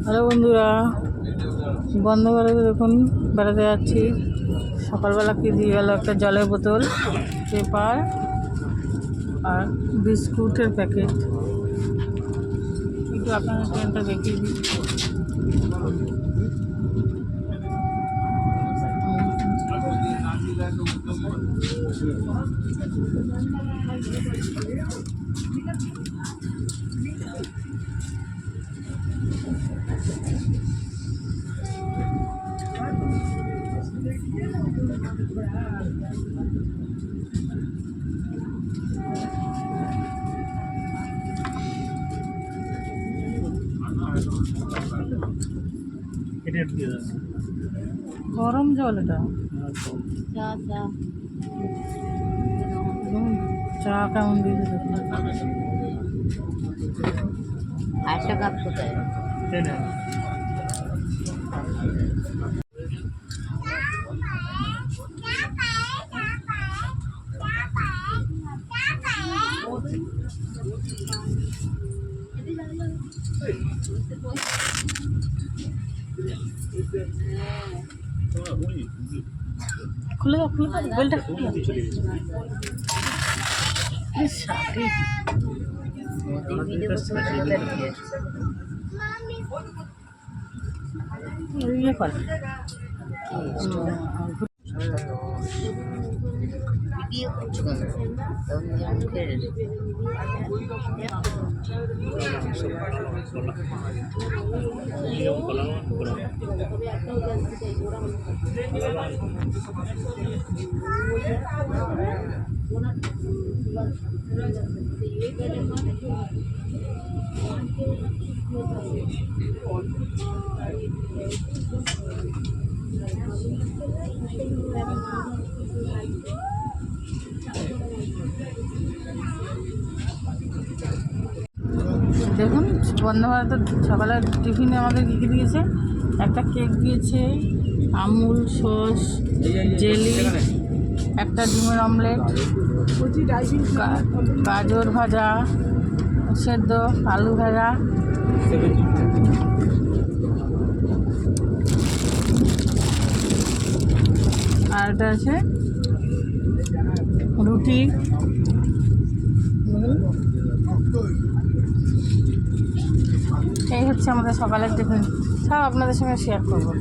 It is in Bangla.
হ্যালো বন্ধুরা, বন্ধ করে দেখুন বেড়াতে যাচ্ছি। সকালবেলা কি দিয়ে গেল একটা জলের বোতল, পেপার আর বিস্কুটের প্যাকেট। একটু আপনাদের ট্রেনটা দেখিয়ে দিই। গরম জল এটা। চা কেমন দিয়েছে আশা কাপ কোথায়? খুলে বেলটা ইয়ে কর। ভিডিও করছো কেন? মুখের দেখুন, বন্দে ভারতের সকালের টিফিনে আমাদের কী কী দিয়েছে। একটা কেক দিয়েছে, আমুল সস, জেলি, একটা ডিমের অমলেট, গাজর ভাজা, সেদ্ধ আলু ভাজা, আর এটা আছে রুটি। এই হচ্ছে আমাদের সকালের টিফিন। সব আপনাদের সঙ্গে শেয়ার করবো।